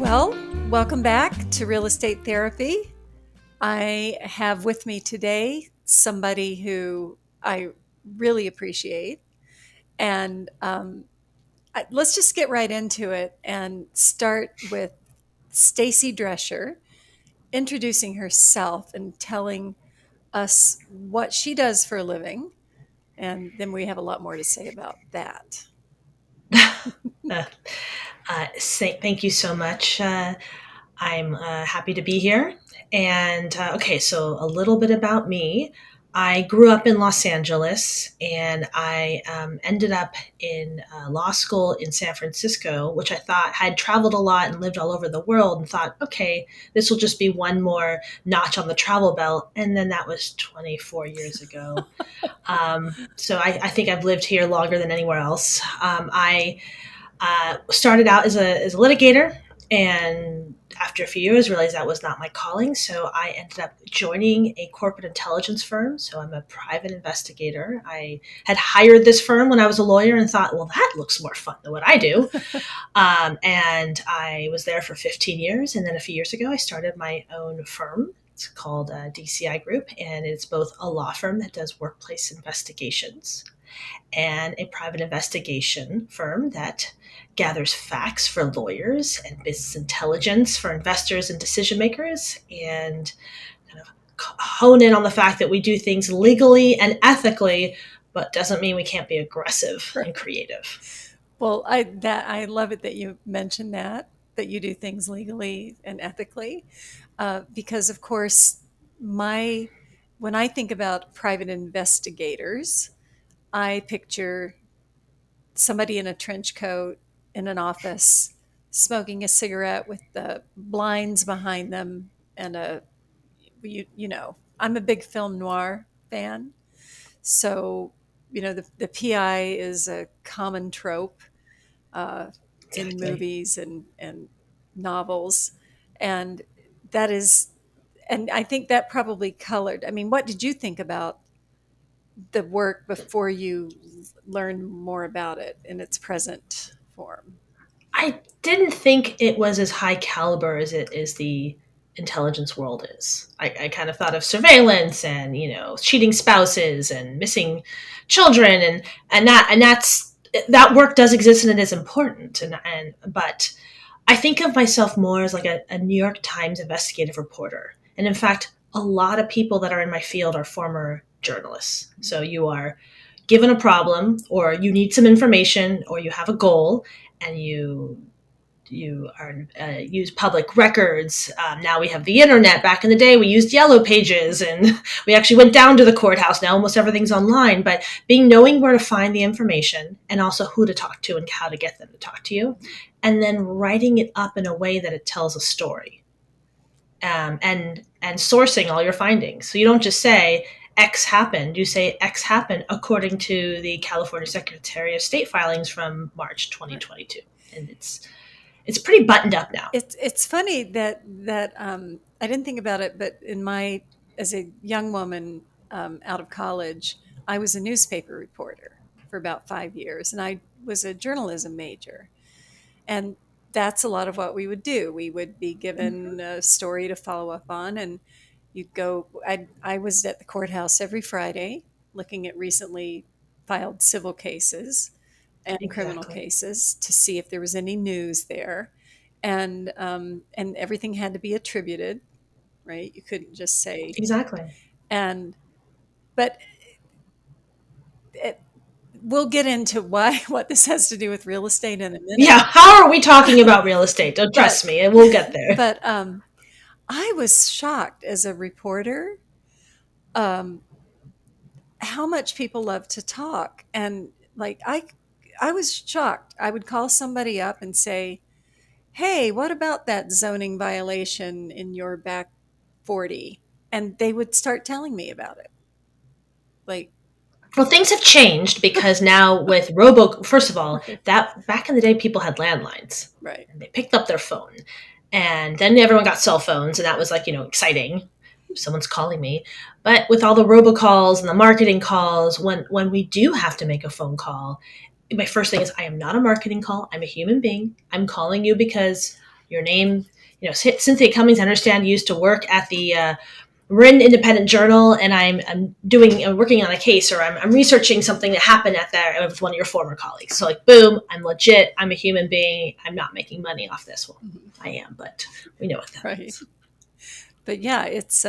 Well, welcome back to Real Estate Therapy. I have with me today somebody who I really appreciate. And let's just get right into it and start with Stacy Drescher introducing herself and telling us what she does for a living. And then we have a lot more to say about that. Uh, Thank you so much. I'm happy to be here. And okay, so a little bit about me. I grew up in Los Angeles and I ended up in law school in San Francisco, which I thought had traveled a lot and lived all over the world and thought, okay, this will just be one more notch on the travel belt. And then that was 24 years ago. So I think I've lived here longer than anywhere else. I started out as a litigator, and after a few years realized that was not my calling, so I ended up joining a corporate intelligence firm. So I'm a private investigator. I had hired this firm when I was a lawyer and thought, well, that looks more fun than what I do. And I was there for 15 years, and then a few years ago I started my own firm. It's called DCI Group, and it's both a law firm that does workplace investigations and a private investigation firm that gathers facts for lawyers and business intelligence for investors and decision makers, and kind of hone in on the fact that we do things legally and ethically, but doesn't mean we can't be aggressive and creative. Well, I love it that you mentioned that you do things legally and ethically, because of course, my when I think about private investigators, I picture somebody in a trench coat in an office smoking a cigarette with the blinds behind them and I'm a big film noir fan. So, the PI is a common trope uh, in Exactly. movies and novels. And that is, and I think that probably colored. I mean, what did you think about the work before you learned more about it in its present form? I didn't think it was as high caliber as it is the intelligence world is. I kind of thought of surveillance and cheating spouses and missing children and that work does exist and it is important and but I think of myself more as like a New York Times investigative reporter. And in fact, a lot of people that are in my field are former journalists. So you are given a problem or you need some information or you have a goal and you are use public records. Now we have the internet. Back in the day, we used yellow pages, and we actually went down to the courthouse. Now almost everything's online. But knowing where to find the information, and also who to talk to and how to get them to talk to you, and then writing it up in a way that it tells a story, and sourcing all your findings. So you don't just say X happened. You say X happened according to the California Secretary of State filings from March 2022, and it's pretty buttoned up now. It's funny that I didn't think about it, but as a young woman out of college, I was a newspaper reporter for about 5 years, and I was a journalism major, and that's a lot of what we would do. We would be given a story to follow up on, and you'd go. I was at the courthouse every Friday, looking at recently filed civil cases and criminal Exactly. cases to see if there was any news there, and everything had to be attributed, right? You couldn't just say. Exactly. And but it, we'll get into why what this has to do with real estate in a minute. Yeah. How are we talking about real estate? Don't But trust me. We'll get there. but I was shocked as a reporter um, how much people love to talk, and like I was shocked. I would call somebody up and say, hey, what about that zoning violation in your back 40? And they would start telling me about it. Like, Well, things have changed because now with first of all, right, that back in the day, people had landlines right. and they picked up their phone, and then everyone got cell phones, and that was like exciting. Someone's calling me, but with all the robocalls and the marketing calls, when we do have to make a phone call, my first thing is I am not a marketing call. I'm a human being. I'm calling you because your name. Cynthia Cummings, I understand, used to work at the Marin Independent Journal, and I'm working on a case, or I'm researching something that happened at there with one of your former colleagues. So like, boom, I'm legit. I'm a human being. I'm not making money off this. Well, Mhm. I am, but we know what that Right. means. But yeah, it's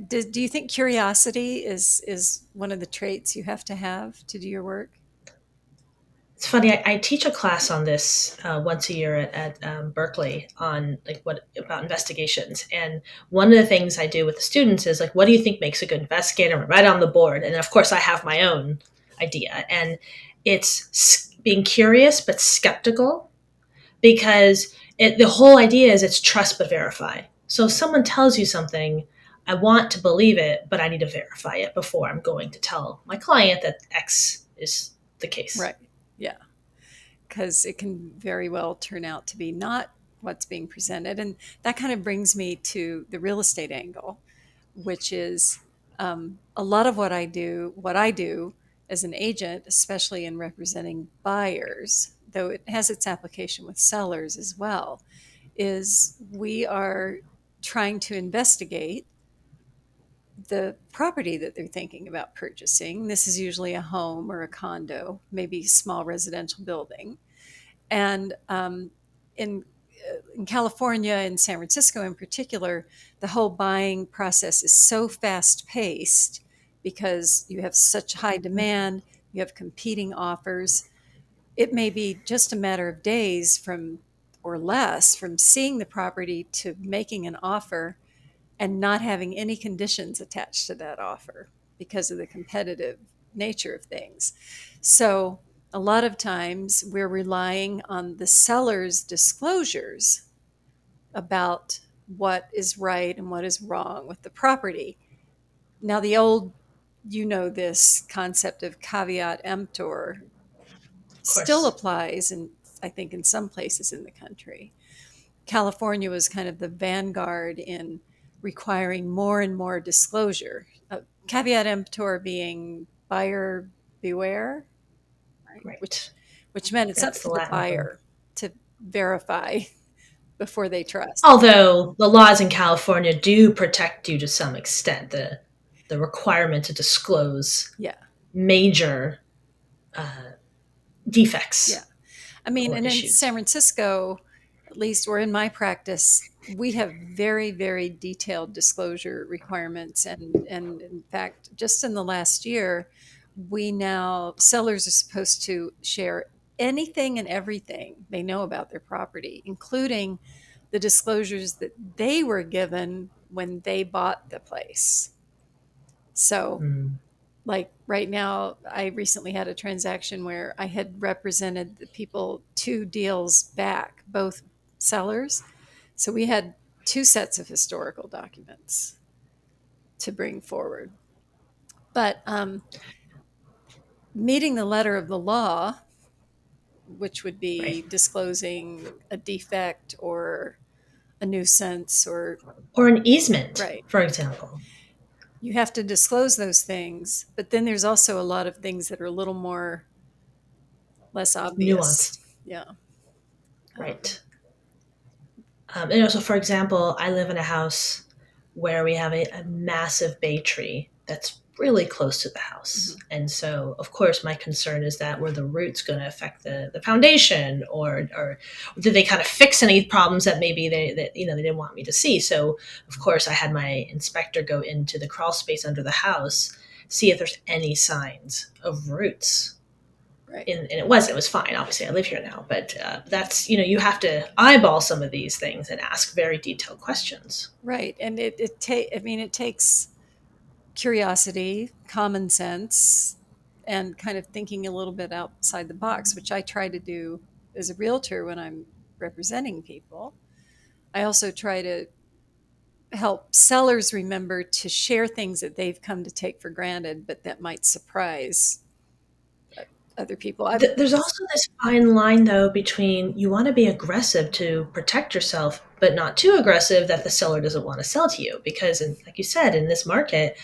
do you think curiosity is one of the traits you have to do your work? It's funny. I teach a class on this once a year at Berkeley on like what about investigations, and one of the things I do with the students is like, what do you think makes a good investigator? Right on the board, and of course, I have my own idea, and it's being curious but skeptical because the whole idea is it's trust but verify. So if someone tells you something, I want to believe it, but I need to verify it before I'm going to tell my client that X is the case. Right. Yeah. Because it can very well turn out to be not what's being presented. And that kind of brings me to the real estate angle, which is a lot of what I do as an agent, especially in representing buyers, though it has its application with sellers as well, is we are trying to investigate the property that they're thinking about purchasing. This is usually a home or a condo, maybe a small residential building. And in California and San Francisco in particular, the whole buying process is so fast paced because you have such high demand, you have competing offers. It may be just a matter of days from or less from seeing the property to making an offer and not having any conditions attached to that offer because of the competitive nature of things. So, a lot of times we're relying on the seller's disclosures about what is right and what is wrong with the property. Now, the old, this concept of caveat emptor Of still course. applies, and I think in some places in the country. California was kind of the vanguard in requiring more and more disclosure. Caveat emptor being buyer beware, right? Right. Which meant it's up That's the to the Latin word. buyer to verify before they trust. Although the laws in California do protect you to some extent, the requirement to disclose Yeah, major uh, yeah. defects I mean, or and in San issues. Francisco, at least, or in my practice, we have very, very detailed disclosure requirements. And in fact, just in the last year, we now, sellers are supposed to share anything and everything they know about their property, including the disclosures that they were given when they bought the place. So, Mm, like right now, I recently had a transaction where I had represented the people 2 deals back, both sellers. So we had 2 sets of historical documents to bring forward. But meeting the letter of the law, which would right. be disclosing a defect or a nuisance or, Or an easement, right, for example. you have to disclose those things. But then there's also a lot of things that are a little more less obvious. Nuanced. Yeah. Um, Right. And also, for example, I live in a house where we have a massive bay tree that's really close to the house. mhm, And so, of course, my concern is that were the roots going to affect the foundation, or did they kind of fix any problems that maybe they didn't want me to see? So, of course, I had my inspector go into the crawl space under the house, see if there's any signs of roots, right. and it was fine. Obviously I live here now, but that's you have to eyeball some of these things and ask very detailed questions. Right. And I mean, it takes curiosity, common sense, and kind of thinking a little bit outside the box, which I try to do as a realtor when I'm representing people. I also try to help sellers remember to share things that they've come to take for granted, but that might surprise other people. There's also this fine line though between you want to be aggressive to protect yourself but not too aggressive that the seller doesn't want to sell to you, because like you said, in this market,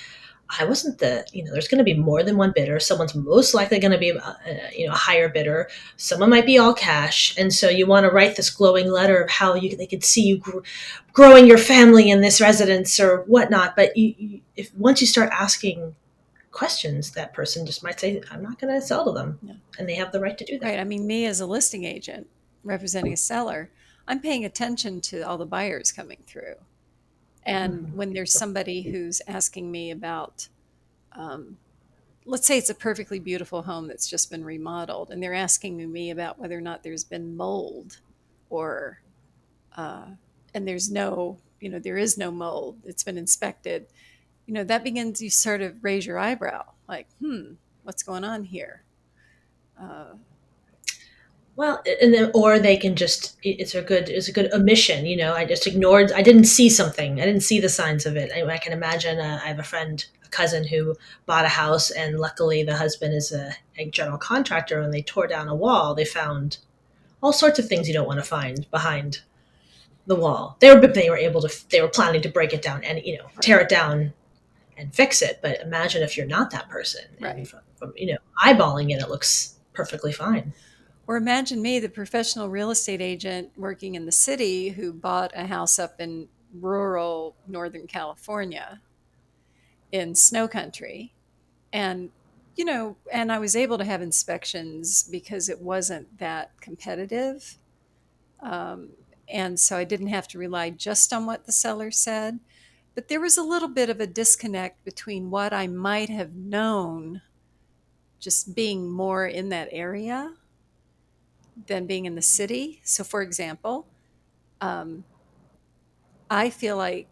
I wasn't there's going to be more than one bidder. Someone's most likely going to be, a higher bidder. Someone might be all cash. And so you want to write this glowing letter of how they could see you growing your family in this residence or whatnot. But if once you start asking questions, that person just might say, I'm not going to sell to them. Yeah. And they have the right to do Right. that. I mean, me as a listing agent representing a seller, I'm paying attention to all the buyers coming through. And Mm-hmm. when there's somebody who's asking me about, um, let's say it's a perfectly beautiful home that's just been remodeled, and they're asking me about whether or not there's been mold or, uh, and there's no, there is no mold, it's been inspected, that begins, you sort of raise your eyebrow, like, what's going on here? Uh, Well, and then, or they can just, it's a good omission. I just ignored, I didn't see something. I didn't see the signs of it. I can imagine, I have a friend, a cousin who bought a house, and luckily the husband is a general contractor. And they tore down a wall. They found all sorts of things you don't want to find behind the wall. They were planning to break it down and, tear right, it down and fix it. But imagine if you're not that person, and right. from eyeballing it, it looks perfectly fine. Or imagine me, the professional real estate agent working in the city who bought a house up in rural Northern California in snow country. And, and I was able to have inspections because it wasn't that competitive. Um, and so I didn't have to rely just on what the seller said. But there was a little bit of a disconnect between what I might have known just being more in that area than being in the city. So, for example, um, I feel like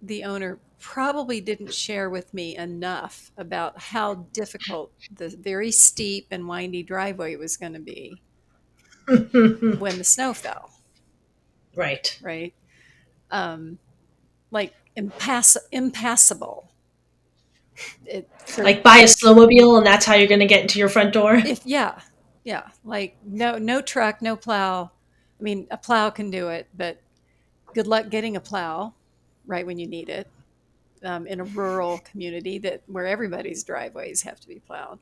the owner probably didn't share with me enough about how difficult the very steep and windy driveway was going to be when the snow fell, Right. right? Um, like impassable. For Like buy a snowmobile and that's how you're going to get into your front door. if yeah, yeah, like no truck, no plow. I mean, a plow can do it, but good luck getting a plow right when you need it. In a rural community that where everybody's driveways have to be plowed.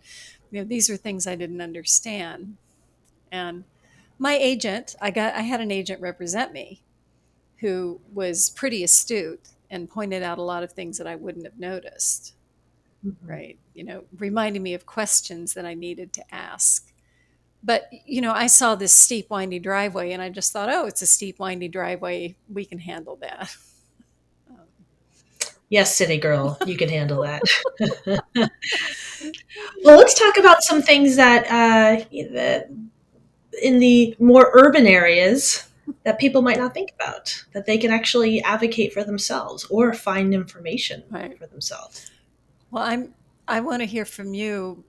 These are things I didn't understand. And my agent, I had an agent represent me who was pretty astute and pointed out a lot of things that I wouldn't have noticed, Mhm. right? Reminding me of questions that I needed to ask. But, I saw this steep, windy driveway and I just thought, oh, it's a steep, windy driveway. We can handle that. Yes, city girl, you can handle that. Well, let's talk about some things that in the more urban areas that people might not think about, that they can actually advocate for themselves or find information Right. for themselves. Well, I want to hear from you.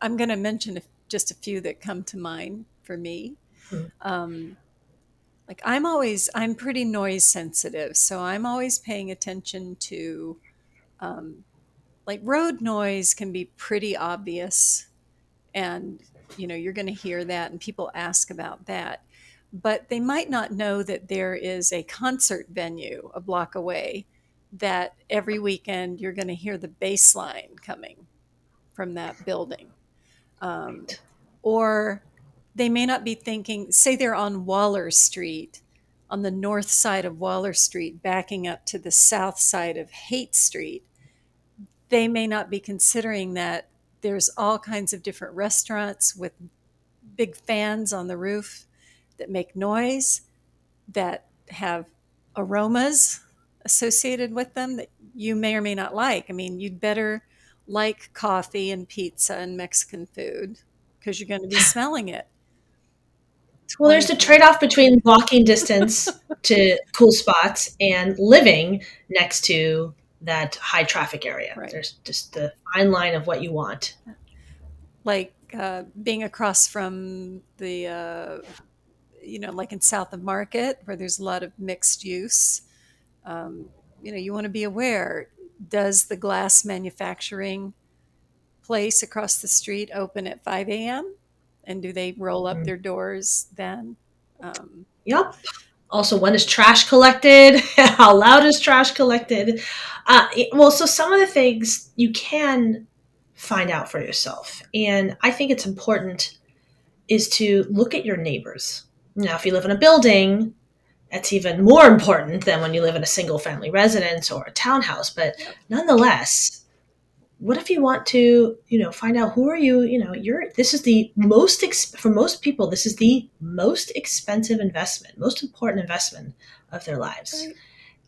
I'm going to mention just a few that come to mind for me. Mhm. Um, like I'm pretty noise sensitive, so I'm always paying attention to, um, like road noise can be pretty obvious, and you're going to hear that, and people ask about that, but they might not know that there is a concert venue a block away that every weekend you're going to hear the bass line coming from that building. Um, Right. or they may not be thinking, say they're on Waller Street, on the north side of Waller Street, backing up to the south side of Haight Street. They may not be considering that there's all kinds of different restaurants with big fans on the roof that make noise, that have aromas associated with them that you may or may not like. I mean, you'd better like coffee and pizza and Mexican food because you're going to be smelling it Well, there's the 24. trade off between walking distance to cool spots and living next to that high traffic area. Right. There's just the fine line of what you want. Like being across from the, like in South of Market, where there's a lot of mixed use. Um, you want to be aware, does the glass manufacturing place across the street open at 5 a.m.? And do they roll up Mhm. their doors then? Um, Yep. Also, when is trash collected? How loud is trash collected? Well, so some of the things you can find out for yourself. And I think it's important is to look at your neighbors. Now, if you live in a building, that's even more important than when you live in a single family residence or a townhouse. But Yep. nonetheless, what if you want to, find out who are you, this is the for most people, this is the most expensive investment, most important investment of their lives.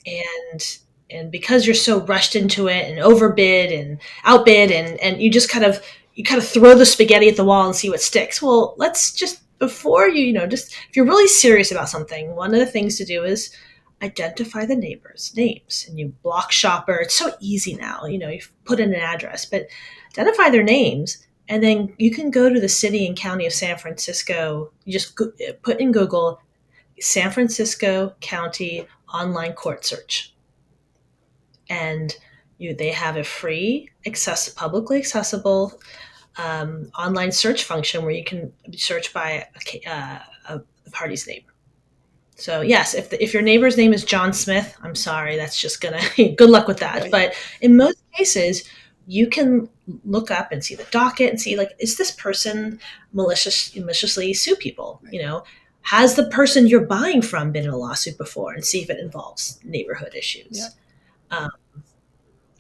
Right. And because you're so rushed into it and overbid and outbid and you kind of throw the spaghetti at the wall and see what sticks. Well, let's just before just if you're really serious about something, one of the things to do is identify the neighbors' names, and you block shopper. It's so easy now. You put in an address, but identify their names, and then you can go to the city and county of San Francisco. You just put in Google San Francisco County online court search, and they have a free, publicly accessible online search function where you can search by a party's name. So yes, if your neighbor's name is John Smith, I'm sorry, that's just gonna good luck with that. Right. But in most cases, you can look up and see the docket and see, like, is this person maliciously sue people? Right. Has the person you're buying from been in a lawsuit before, and see if it involves neighborhood issues. Yep. Um,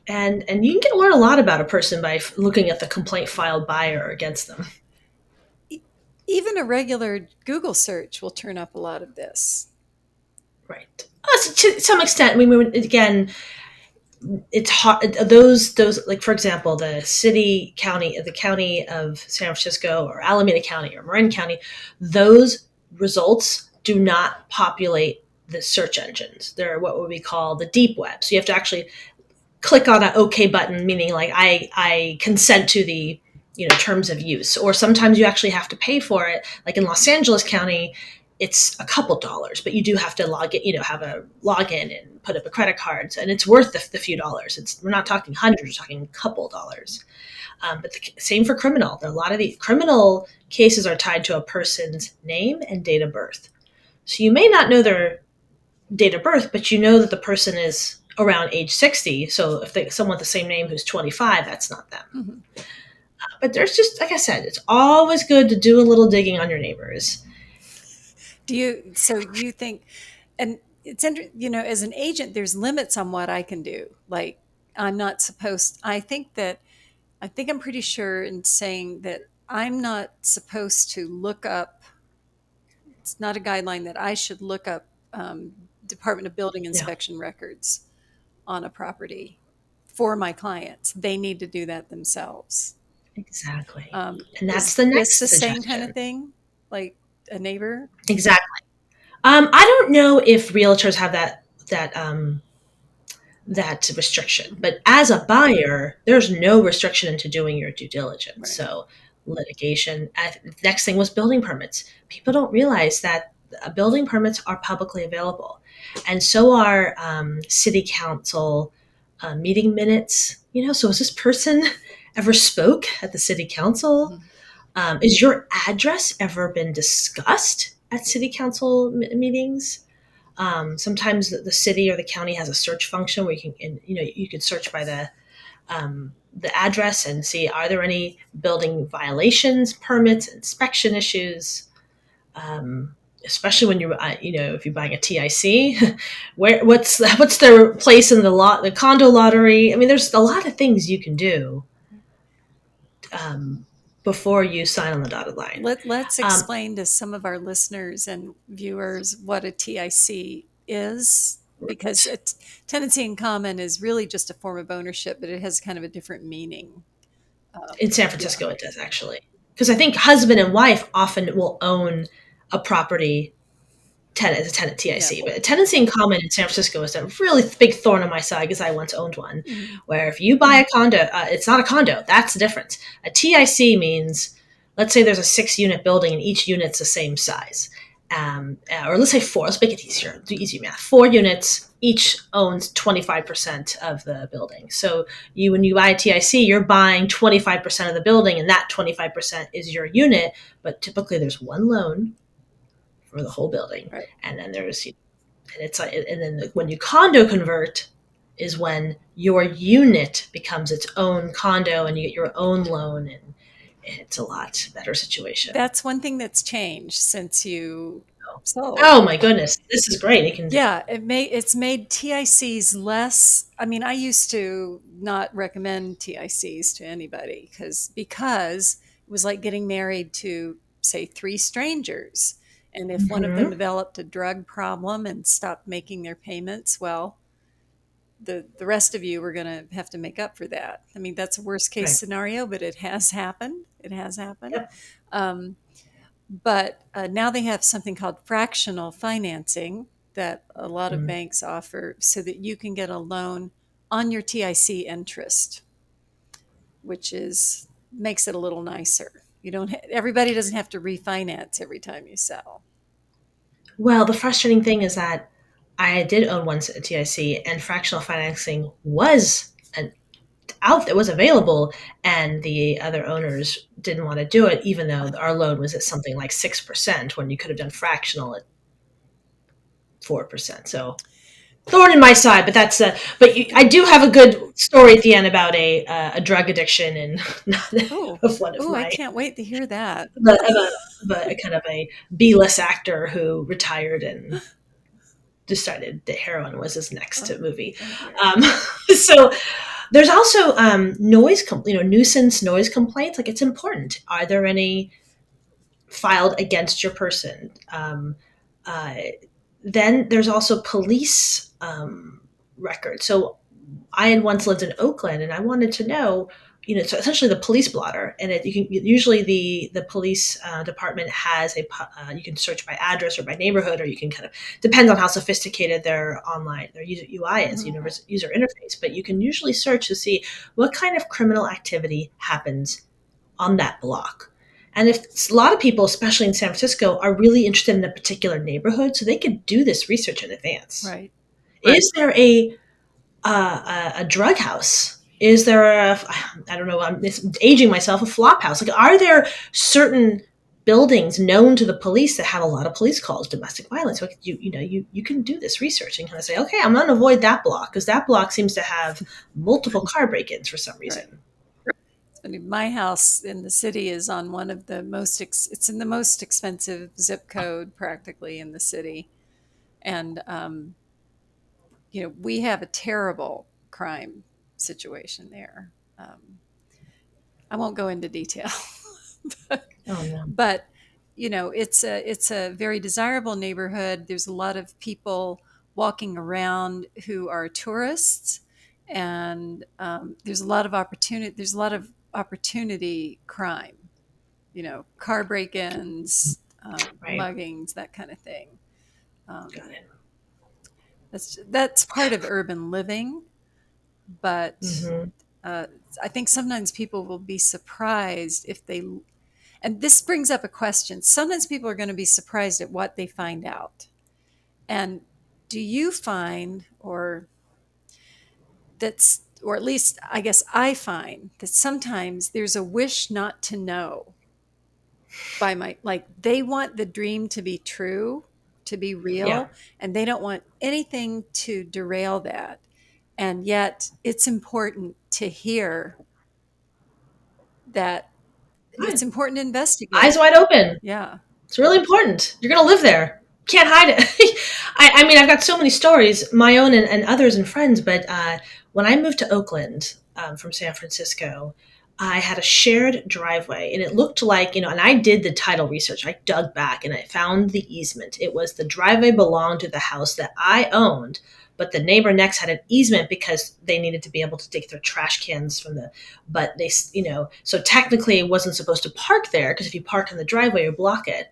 and you can learn a lot about a person by looking at the complaint filed by or against them. Even a regular Google search will turn up a lot of this. Right. To some extent, again, it's hard. Those like, for example, the county of San Francisco or Alameda County or Marin County, those results do not populate the search engines. They're what would we call the deep web. So you have to actually click on an OK button, meaning like I consent to the terms of use. Or sometimes you actually have to pay for it. Like in Los Angeles County, it's a couple dollars, but you do have to have a login and put up a credit card, and it's worth the few dollars. We're not talking hundreds, we're talking a couple dollars. But same for criminal. A lot of the criminal cases are tied to a person's name and date of birth. So you may not know their date of birth, but you know that the person is around age 60. So if someone with the same name who's 25, that's not them. Mm-hmm. But there's just, like I said, it's always good to do a little digging on your neighbors. So you think, and it's as an agent, there's limits on what I can do. Like, I'm not supposed, I think I'm pretty sure in saying that I'm not supposed to look up, it's not a guideline that I should look up Department of Building Yeah, Inspection records on a property for my clients. They need to do that themselves. exactly. And that's Is the this next the same kind of suggestion. thing? Like a neighbor? Exactly. I don't know if realtors have that restriction, but as a buyer, there's no restriction into doing your due diligence. Right. So litigation. Next thing was building permits. People don't realize that building permits are publicly available, and so are city council meeting minutes. So has this person ever spoke at the city council? Mhm. Is your address ever been discussed at city council meetings? Sometimes the city or the county has a search function where you can search by the address and see, are there any building violations, permits, inspection issues. Especially when if you're buying a TIC, what's their place in the condo lottery? I mean, there's a lot of things you can do before you sign on the dotted line. Let's Um, explain to some of our listeners and viewers what a TIC is, because tenancy in common is really just a form of ownership, but it has kind of a different meaning. in San Yeah. Francisco, it does actually, because I think husband and wife often will own a property as a tenant Yeah. TIC. But a tenancy in common in San Francisco is a really big thorn on my side because I once owned one. Mhm. Where if you buy a condo, it's not a condo. That's the difference. A TIC means, let's say there's a 6-unit building and each unit's the same size. Or let's say 4. Let's make it easier. Do easy math. 4 units, each owns 25% of the building. So when you buy a TIC, you're buying 25% of the building, and that 25% is your unit. But typically, there's one loan for the whole building, Right. and then there's And it's like, and then when you condo convert is when your unit becomes its own condo and you get your own loan, and it's a lot better situation. That's one thing that's changed since you sold. Oh my goodness, this is great. It can, Yeah, it's made TICs less. I mean, I used to not recommend TICs to anybody because it was like getting married to, say, three strangers. And if one of them mm-hmm, developed a drug problem and stopped making their payments, well, the rest of you were going to have to make up for that. I mean, that's a worst case right, scenario, but it has happened. It has happened. yep, Um, but now they have something called fractional financing that a lot of mm. banks offer so that you can get a loan on your TIC interest, which is makes it a little nicer. You don't everybody doesn't have to refinance every time you sell. Well, the frustrating thing is that I did own one TIC, and fractional financing was an out that was available, and the other owners didn't want to do it, even though our loan was at something like 6% when you could have done fractional at 4%. So thorn in my side, but that's but I do have a good story at the end about a drug addiction and Oh, of one of oh, I my can't wait to hear that. a kind of a B-list actor who retired and decided that heroin was his next Oh, movie. oh dear. Um, so there's also noise, nuisance noise complaints. Like it's important. Are there any filed against your person? Uh, then there's also police records. So I had once lived in Oakland, and I wanted to know, so essentially the police blotter, and you can usually the police department has you can search by address or by neighborhood, or you can kind of depends on how sophisticated their UI is, Mhm. user interface, but you can usually search to see what kind of criminal activity happens on that block. And if a lot of people, especially in San Francisco, are really interested in a particular neighborhood, so they could do this research in advance. Right. Is there a drug house? Is there I don't know, I'm aging myself, a flop house? Like, are there certain buildings known to the police that have a lot of police calls, domestic violence? So you can do this research and kind of say, okay, I'm going to avoid that block because that block seems to have multiple car break-ins for some Right. reason. I mean, my house in the city is on one of the it's in the most expensive zip code practically in the city. And, we have a terrible crime situation there. I won't go into detail, but, Oh no, but it's a very desirable neighborhood. There's a lot of people walking around who are tourists, and there's a lot of opportunity. There's a lot of opportunity crime. Car break-ins, right? muggings, that kind of thing. Got Um, it. that's part of urban living, but Mm-hmm. uh, I think sometimes people will be surprised if they. And this brings up a question. Sometimes people are going to be surprised at what they find out. And do you find, or at least I guess I find that sometimes there's a wish not to know like they want the dream to be true, to be Yeah. real, and they don't want anything to derail that. And yet it's important to hear that it's Right. important to Eyes investigate. wide open. Yeah. It's really important. You're going to live there. Can't hide it. I mean, I've got so many stories, my own and others and friends, but when I moved to Oakland from San Francisco, I had a shared driveway, and it looked like, and I did the title research. I dug back and I found the easement. It was the driveway belonged to the house that I owned, but the neighbor next had an easement because they needed to be able to take their trash cans but they, so technically it wasn't supposed to park there because if you park in the driveway, you block it.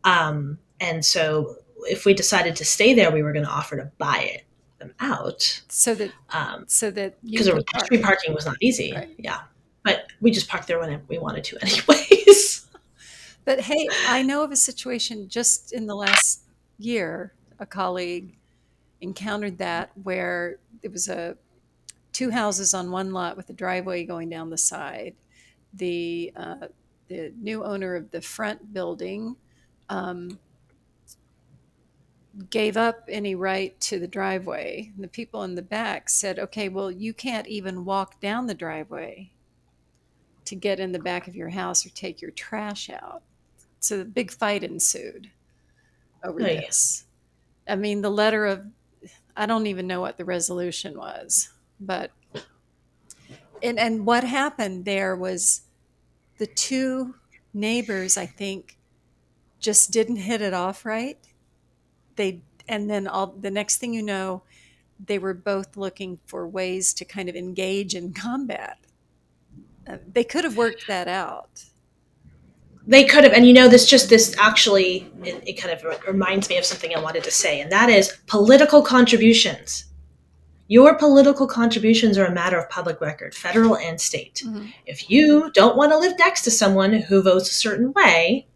And so if we decided to stay there, we were going to offer to buy them out So that um, so that you because could street park. parking was not easy. Right. Yeah, but we just parked there whenever we wanted to, anyways. But hey, I know of a situation just in the last year, a colleague encountered that where it was a two houses on one lot with a driveway going down the side. The new owner of the front building um, gave up any right to the driveway. And the people in the back said, okay, well, you can't even walk down the driveway to get in the back of your house or take your trash out. So a big fight ensued over Oy. this. I mean, the letter of, I don't even know what the resolution was, but, and what happened there was the two neighbors, I think, just didn't hit it off right. And then all the next thing you know, they were both looking for ways to kind of engage in combat. They could have worked that out. They could have, and you know, this actually, it kind of reminds me of something I wanted to say, and that is political contributions. Your political contributions are a matter of public record, federal and state. Mm-hmm. If you don't want to live next to someone who votes a certain way,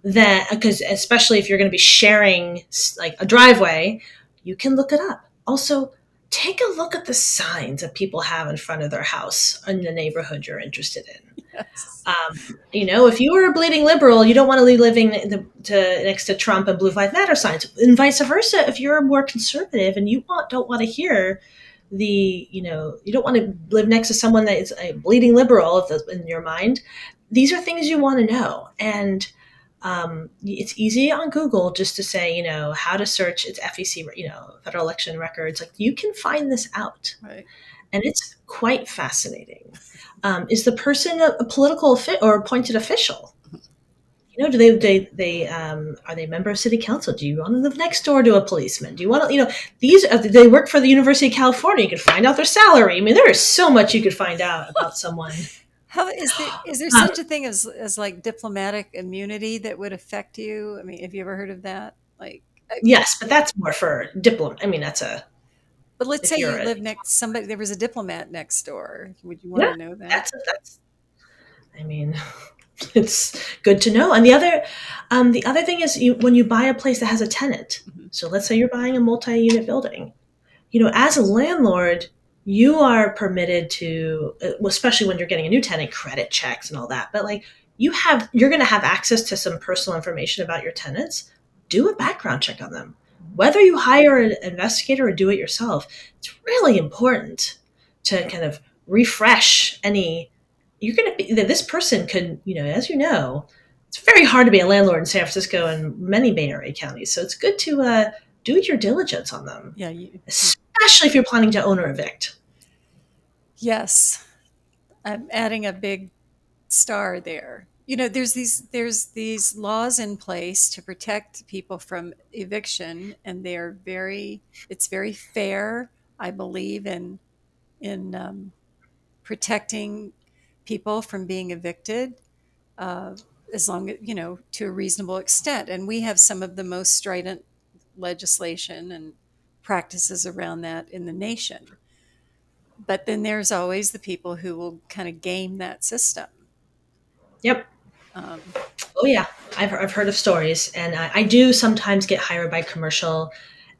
then, because especially if you're going to be sharing like a driveway, you can look it up. Also, take a look at the signs that people have in front of their house in the neighborhood you're interested in. Yes. You know, if you are a bleeding liberal, you don't want to be living next to Trump and Blue Lives Matter signs, and vice versa. If you're more conservative and don't want to hear you don't want to live next to someone that is a bleeding liberal in your mind, these are things you want to know. And it's easy on Google just to say, how to search its FEC, federal election records. Like, you can find this out, Right. and it's quite fascinating. Is the person a political or appointed official? Do they are they a member of city council? Do you want to live next door to a policeman? Do you want to, they work for the University of California? You can find out their salary. I mean, there is so much you could find out about someone. How is there Um, such a thing as like diplomatic immunity that would affect you? I mean, have you ever heard of that? Like, yes, but that's more for diplomat. I mean, but let's if say you're you a, live next somebody. There was a diplomat next door. Would you want yeah, to know that? that's I mean, it's good to know. And the other thing is, when you buy a place that has a tenant. Mhm. So let's say you're buying a multi-unit building. As a landlord, you are permitted to, especially when you're getting a new tenant, credit checks and all that. But like, you're going to have access to some personal information about your tenants. Do a background check on them. Whether you hire an investigator or do it yourself, it's really important to kind of refresh any. You're going to be this person could, as you know, it's very hard to be a landlord in San Francisco and many Bay Area counties. So it's good to do your diligence on them, Yeah. especially if you're planning to own or evict. Yes. I'm adding a big star there. There's these laws in place to protect people from eviction, and it's very fair. I believe in protecting people from being evicted, uh, as long as to a reasonable extent. And we have some of the most strident legislation and practices around that in the nation. But then there's always the people who will kind of game that system. Yep. Um, Oh yeah, I've heard of stories, and I do sometimes get hired by commercial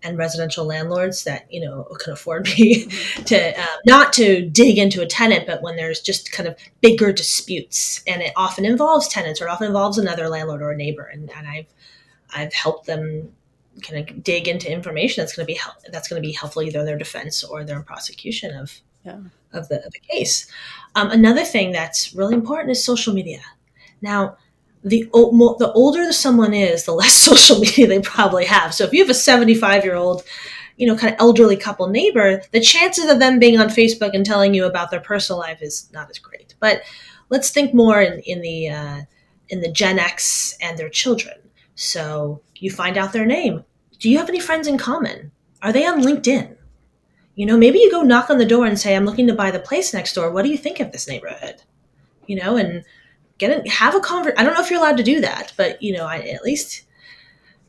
and residential landlords that can afford me mhm. to not to dig into a tenant, but when there's just kind of bigger disputes, and it often involves tenants or often involves another landlord or a neighbor, and I've helped them kind of dig into information that's going to be helpful either in their defense or their prosecution of Yeah. the case. Another thing that's really important is social media. Now, the older someone is, the less social media they probably have. So if you have a 75-year-old, kind of elderly couple neighbor, the chances of them being on Facebook and telling you about their personal life is not as great. But let's think more in the Gen X and their children. So you find out their name. Do you have any friends in common? Are they on LinkedIn? Maybe you go knock on the door and say, "I'm looking to buy the place next door. What do you think of this neighborhood?" And have a conversation. I don't know if you're allowed to do that, but at least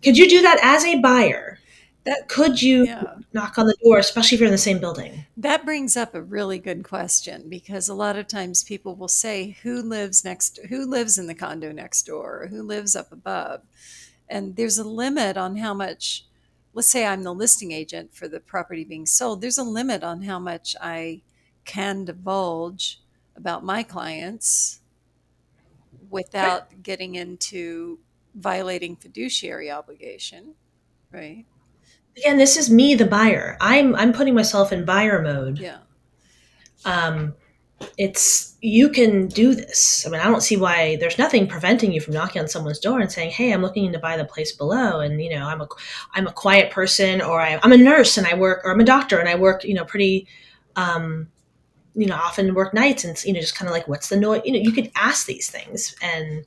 could you do that as a buyer? That Could you yeah. knock on the door, especially if you're in the same building? That brings up a really good question, because a lot of times people will say who lives in the condo next door, or who lives up above. And there's a limit on how much, let's say I'm the listing agent for the property being sold, there's a limit on how much I can divulge about my clients Okay. without getting into violating fiduciary obligation, Right. Again, this is me, the buyer. I'm putting myself in buyer mode. Yeah. Um, it's you can do this. I mean, I don't see why there's nothing preventing you from knocking on someone's door and saying, "Hey, I'm looking to buy the place below, and I'm a quiet person, or I'm a nurse and I work, or I'm a doctor and I work, pretty, um, often work nights, and just kind of like, what's the noise? You could ask these things, and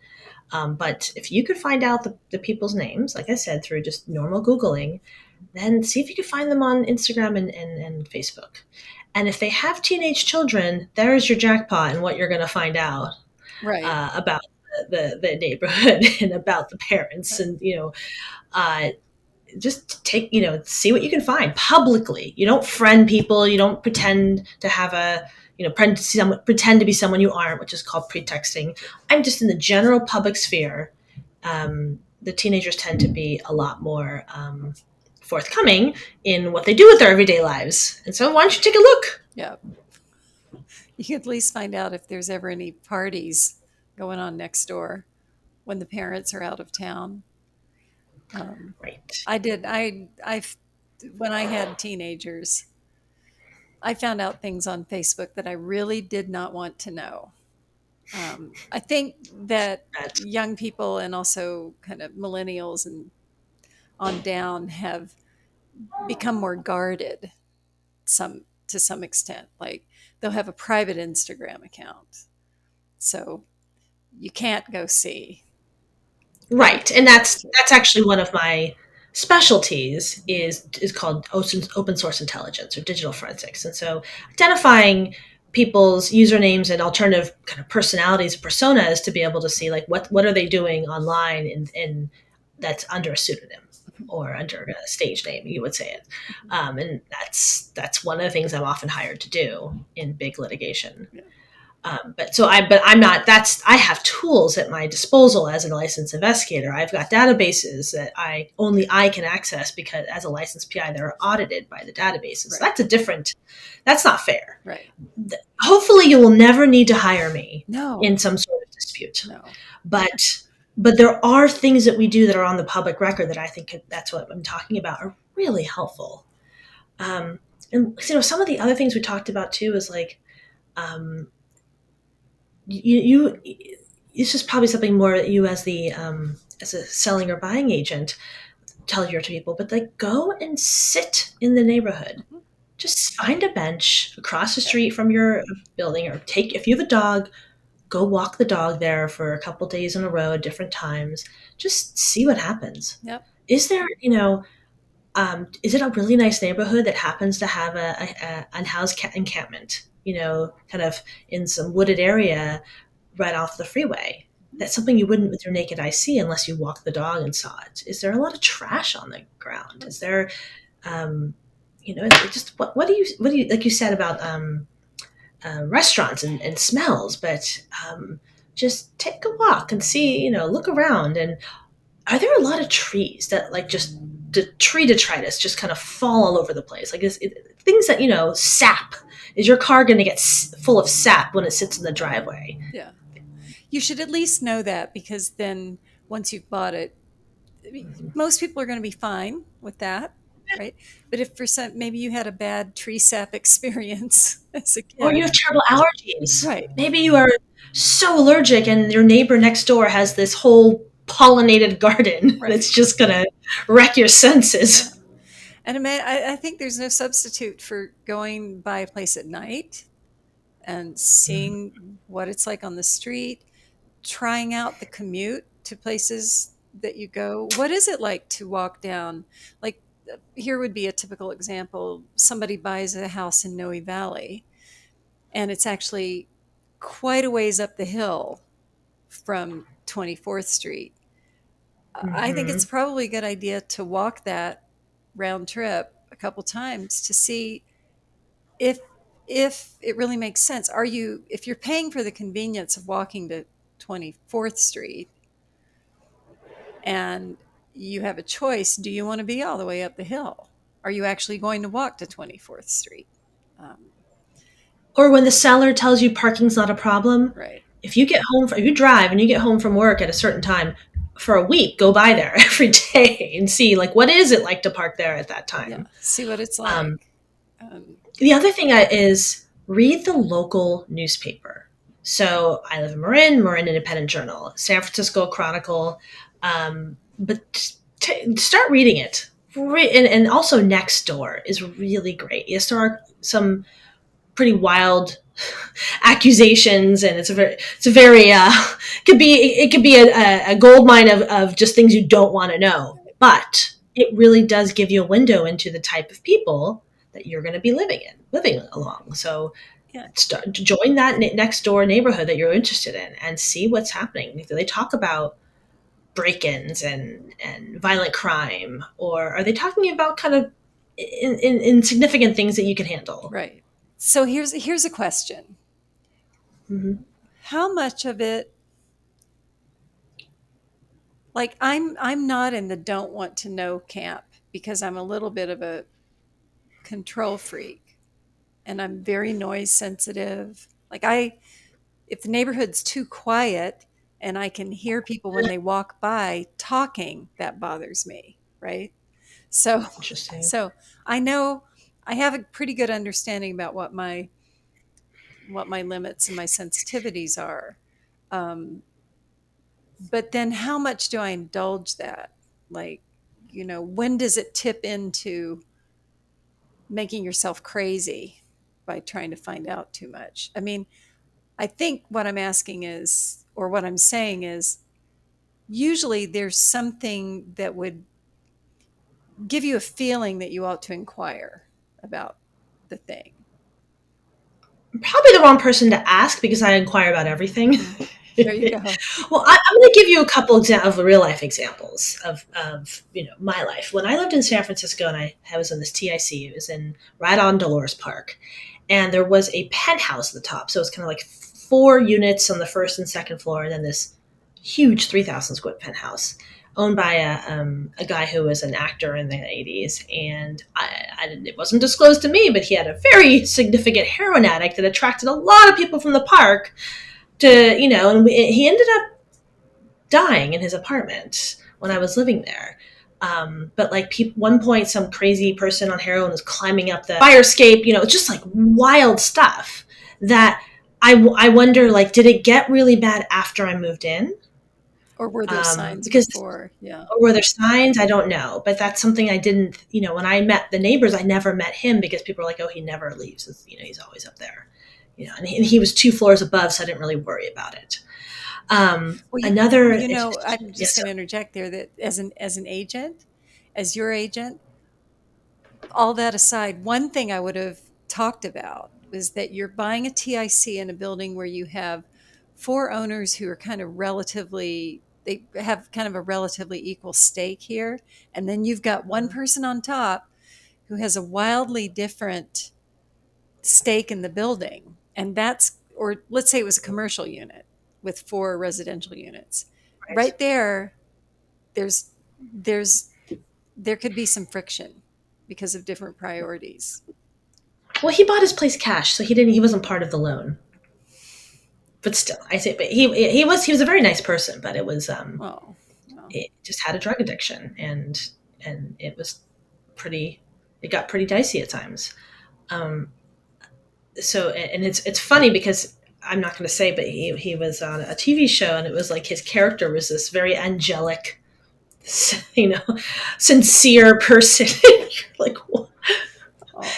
but if you could find out the people's names, like I said, through just normal Googling, then see if you can find them on Instagram and Facebook. And if they have teenage children, there's your jackpot and what you're going to find out Right. about the neighborhood and about the parents. Right. And, uh, just take, see what you can find publicly. You don't friend people. You don't pretend to have pretend to be someone you aren't, which is called pretexting. I'm just in the general public sphere. The teenagers tend to be a lot more forthcoming in what they do with their everyday lives. And so why don't you take a look? Yeah. You can at least find out if there's ever any parties going on next door when the parents are out of town. Right. I did. When I had teenagers, I found out things on Facebook that I really did not want to know. I think that That's young people and also kind of millennials and on down have become more guarded to some extent. Like they'll have a private Instagram account, so you can't go see right. And everything they that's do. that's actually one of my specialties is called open source intelligence or digital forensics. And so identifying people's usernames and alternative kind of personalities, personas to be able to see like what are they doing online in that's under a pseudonym or under a stage name, you would say it. And that's one of the things I'm often hired to do in big litigation. Yeah. But I'm not. That's I have tools at my disposal as a licensed investigator. I've got databases that I can access because as a licensed PI, they're audited by the databases. Right. That's a different. That's not fair. Right. Hopefully, you will never need to hire me No. in some sort of dispute. No. But but there are things that we do that are on the public record that I think that's what I'm talking about are really helpful. Um, and some of the other things we talked about too is like. Um, you it's just probably something more that you as a selling or buying agent tell your people, but like go and sit in the neighborhood. Mhm. Just find a bench across the street from your building, or take if you have a dog, go walk the dog there for a couple days in a row at different times. Just see what happens. Yep. Is there, is it a really nice neighborhood that happens to have a unhoused encampment, kind of in some wooded area right off the freeway? That's something you wouldn't with your naked eye see unless you walked the dog and saw it. Is there a lot of trash on the ground? Is there, um, just what do you like you said about restaurants and smells, but just take a walk and see, look around. And are there a lot of trees that like just the tree detritus just kind of fall all over the place? Like things that, sap. Is your car going to get full of sap when it sits in the driveway? Yeah. You should at least know that because then once you've bought it, I mean, most people are going to be fine with that, right? But if for some, maybe you had a bad tree sap experience as a Or you kid, have terrible allergies. right? Maybe you are so allergic and your neighbor next door has this whole pollinated garden Right. that's just going to wreck your Yeah. senses. And I think there's no substitute for going by a place at night and seeing what it's like on the street, trying out the commute to places that you go. What is it like to walk down? Like, here would be a typical example. Somebody buys a house in Noe Valley, and it's actually quite a ways up the hill from 24th Street. I think Mm-hmm. it's probably a good idea to walk that round trip a couple times to see if if it really makes sense. Are you if you're paying for the convenience of walking to 24th Street and you have a choice, do you want to be all the way up the hill? Are you actually going to walk to 24th Street? Um, Or when the seller tells you parking's not a problem, right. if you drive and you get home from work at a certain time, for a week, go by there every day and see like what is it like to park there at that Yeah. time. See what it's like. Um, Um, the other thing is read the local newspaper. So I live in Marin Independent Journal, San Francisco Chronicle, but start reading it. And also Next Door is really great. Yes, there are some pretty wild accusations, and it's a very it could be a gold mine of just things you don't want to know, but it really does give you a window into the type of people that you're going to be living along. So yeah. join that next door neighborhood that you're interested in and see what's happening. Do they talk about break-ins and violent crime, or are they talking about kind of insignificant things that you can handle? Right. So here's a question. Mm-hmm. How much of it, like I'm not in the don't want to know camp because I'm a little bit of a control freak and I'm very noise sensitive. Like I if the neighborhood's too quiet and I can hear people when they walk by talking, that bothers me, right? So Interesting. so I know I have a pretty good understanding about what my limits and my sensitivities are. Um, but then how much do I indulge that? Like, when does it tip into making yourself crazy by trying to find out too much? I mean, I think what I'm asking is, or what I'm saying is, usually there's something that would give you a feeling that you ought to inquire about the thing. Probably the wrong person to ask because I inquire about everything. Mm. There you go. Well, I'm going to give you a couple of real life examples of my life. When I lived in San Francisco and I was in this TIC, it was in right on Dolores Park, and there was a penthouse at the top. So it's kind of like 4 units on the first and second floor, and then this huge 3,000 square penthouse owned by a guy who was an actor in the 80s. And it wasn't disclosed to me, but he had a very significant heroin addict that attracted a lot of people from the park and he ended up dying in his apartment when I was living there. But like one point, some crazy person on heroin was climbing up the fire escape. It's just like wild stuff that I wonder, like, did it get really bad after I moved in? Or were there signs Because before? Yeah. or were there signs? I don't know, but that's something I didn't. When I met the neighbors, I never met him because people were like, "Oh, he never leaves. He's always up there." And he was 2 floors above, so I didn't really worry about it. Well, Another, I'm just yes, going to interject there that as an agent, as your agent, all that aside, one thing I would have talked about was that you're buying a TIC in a building where you have four owners who are kind of they have kind of a relatively equal stake here. And then you've got one person on top who has a wildly different stake in the building. And or let's say it was a commercial unit with four residential units. right. Right there, there's, there's, there could be some friction because of different priorities. Well, he bought his place cash, so he wasn't part of the loan. But still, I say, but he was a very nice person, but Oh, well, it just had a drug addiction, and pretty it got pretty dicey at times. Um, so and it's funny because I'm not going to say, but he was on a TV show, and it was like his character was this very angelic, you know, sincere person. Like, what?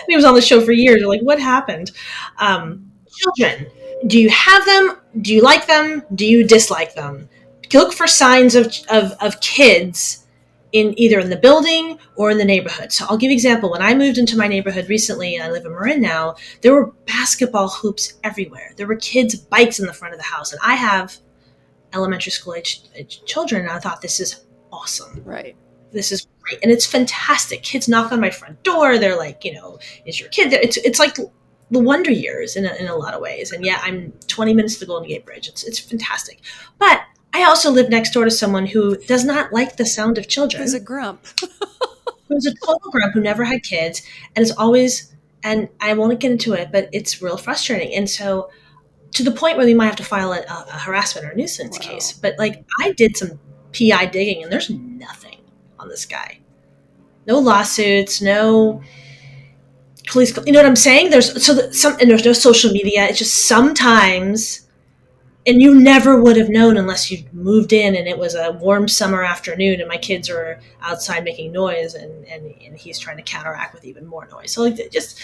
He was oh, on the show for years. You're like, what happened? Children, do you have them? Do you like them? Do you dislike them? Look for signs of kids in the building or in the neighborhood. So I'll give you an example. When I moved into my neighborhood recently, and I live in Marin now, there were basketball hoops everywhere. There were kids' bikes in the front of the house. And I have elementary school age children, and I thought, this is awesome. right. This is great. And it's fantastic. Kids knock on my front door. They're like, is your kid there? It's like the Wonder Years in a lot of ways. And yeah, I'm 20 minutes to the Golden Gate Bridge. It's fantastic. But I also live next door to someone who does not like the sound of Who's a children, grump? who's a total grump, who never had kids, and is always, and I won't get into it, but it's real frustrating. And so, to the point where we might have to file a harassment or nuisance case. Wow. But like, I did some PI digging, and there's nothing on this guy. No lawsuits, no police. You know what I'm saying? And there's no social media. It's just sometimes, and you never would have known unless you moved in and it was a warm summer afternoon and my kids are outside making noise, and he's trying to counteract with even more noise. So like, just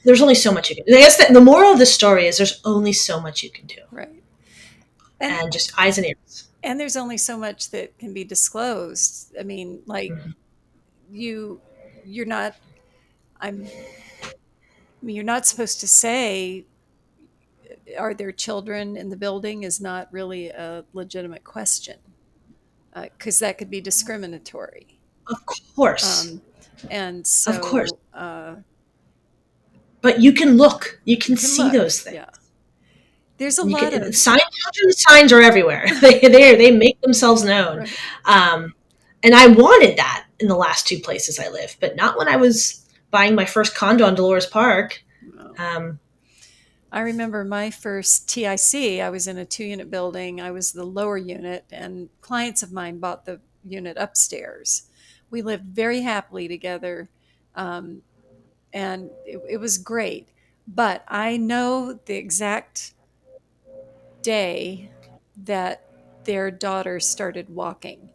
there's only so much you can do. I guess that the moral of the story is there's only so much you can do, Right. And and just eyes and ears. and there's only so much that can be disclosed. I mean, like Mm-hmm. you you're not I'm I mean, you're not supposed to say are there children in the building is not really a legitimate question because that could be discriminatory. Of course, Um, and of course. so But you can look, you you can can see look. those things. Yeah. There's a You lot can of, signs are everywhere. They make themselves known, right. um, and I wanted that in the last two places I lived, but not when I was buying my first condo on Dolores Park. No. Um, I remember my first TIC. I was in a 2 unit building. I was the lower unit, and clients of mine bought the unit upstairs. We lived very happily together, um, and it was great. But I know the exact day that their daughter started walking.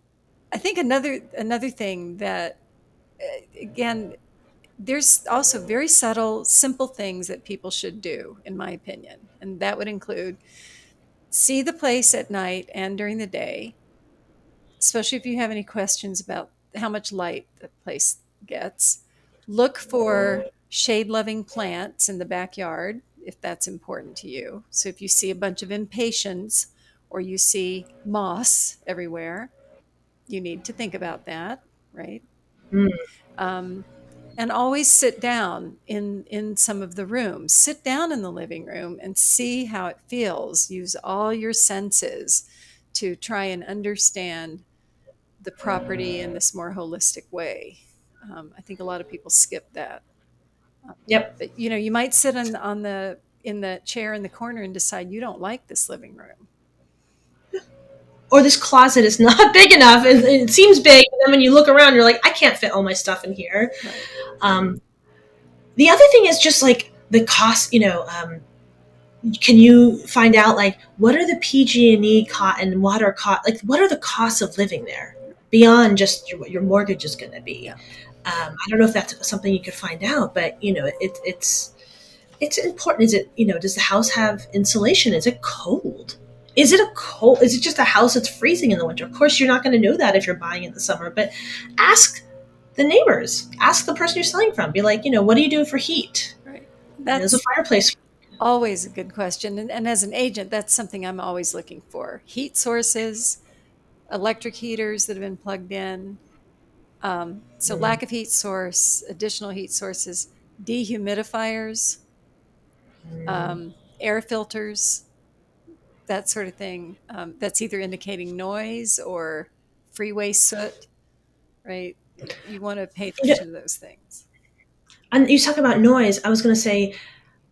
I think another thing that again, there's also very subtle, simple things that people should do, in my opinion, and that would include see the place at night and during the day, especially if you have any questions about how much light the place gets. Look for shade loving plants in the backyard if that's important to you. So if you see a bunch of impatiens or you see moss everywhere, you need to think about that, right? mm, Um, and always sit down in some of the rooms. Sit down in the living room and see how it feels. Use all your senses to try and understand the property in this more holistic way. I think a lot of people skip that. Um, yep. but you might sit on the in the chair in the corner and decide you don't like this living room. Or this closet is not big enough. It seems big, and then when you look around, you're like, I can't fit all my stuff in here. Right. Um, the other thing is just like the cost. Can you find out like what are the PG&E and water cost, like what are the costs of living there beyond just what your mortgage is going to be. Yeah. I don't know if that's something you could find out, but it's important. Is it, does the house have insulation? Is it cold? Is it just a house that's freezing in the winter? Of course you're not going to know that if you're buying in the summer, but ask the neighbors, ask the person you're selling from, be like, what do you do for heat? Right. There's a That's fireplace. always a good question. And as an agent, that's something I'm always looking for. Heat sources, electric heaters that have been plugged in. So Mm, lack of heat source, additional heat sources, dehumidifiers, mm. air filters, that sort of thing. That's either indicating noise or freeway soot, right? You want to pay You know, attention to those things. and you talk about noise. I was going to say,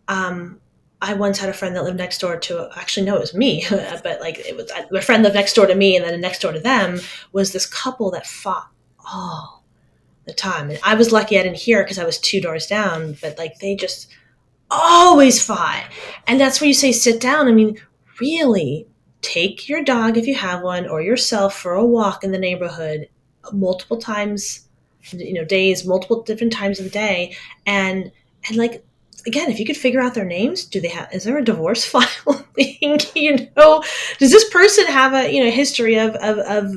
um, I once had a friend that lived next door to, actually, no, it was me, but like it was, my friend lived next door to me, and then next door to them was this couple that fought all the time. And I was lucky I didn't hear it because I was two doors down, but like they just always fought. And that's where you say sit down. I mean, really, take your dog if you have one or yourself for a walk in the neighborhood multiple times, days, multiple different times of the day. And like, again, if you could figure out their names, is there a divorce filing? Does this person have a, history of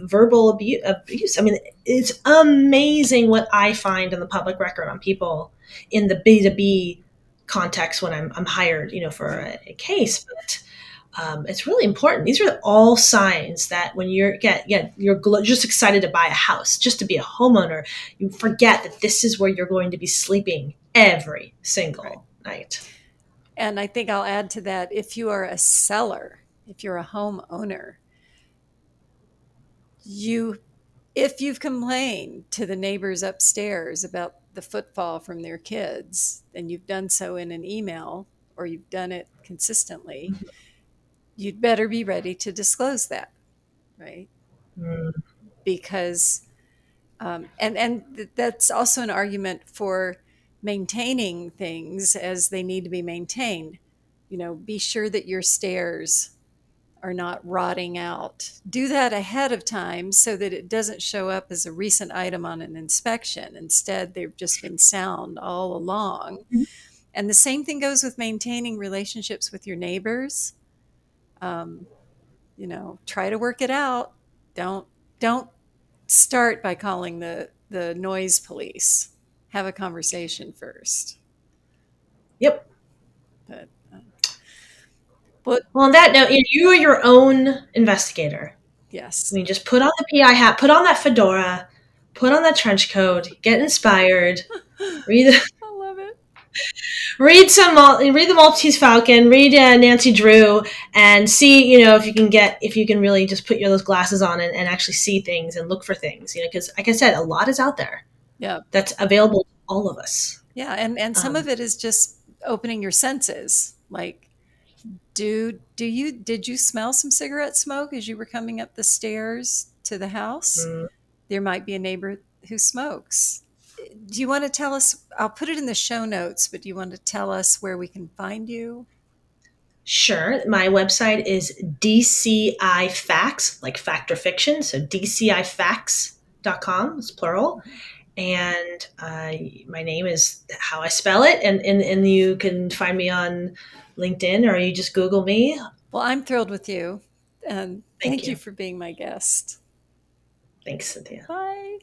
verbal abuse? I mean, it's amazing what I find in the public record on people in the B2B context when I'm hired, for a case. But it's really important. These are all signs that when you're just excited to buy a house, just to be a homeowner, you forget that this is where you're going to be sleeping every Right. single night. And I think I'll add to that if you are a seller, if you're a homeowner, you if you've complained to the neighbors upstairs about the footfall from their kids and you've done so in an email or you've done it consistently, you'd better be ready to disclose that, right? Mm. because that's also an argument for maintaining things as they need to be maintained. Be sure that your stairs are not rotting out. Do that ahead of time so that it doesn't show up as a recent item on an inspection. Instead, they've just been sound all along. And the same thing goes with maintaining relationships with your neighbors. Um, try to work it out. Don't start by calling the noise police. Have a conversation first. Yep. But but Well, on that note, you are your own investigator. I yes, mean, just put on the PI hat, put on that fedora, put on that trench coat, get inspired, read I love it. read the Maltese Falcon, read Nancy Drew, and see if you can really just put those glasses on and actually see things and look for things. Because like I said, a lot is out there Yeah, that's available to all of us. yeah, and some Um, of it is just opening your senses. Like, did you smell some cigarette smoke as you were coming up the stairs to the house? mm, There might be a neighbor who smokes. Do you want to tell us? I'll put it in the show notes, but do you want to tell us where we can find you? sure, my website is DCI Facts, like fact or fiction, so DCIFacts.com. It's plural. And my name is how I spell it, and you can find me on LinkedIn, or you just Google me. Well, I'm thrilled with you, and Thank thank you you. for being my guest. Thanks, Cynthia. Bye.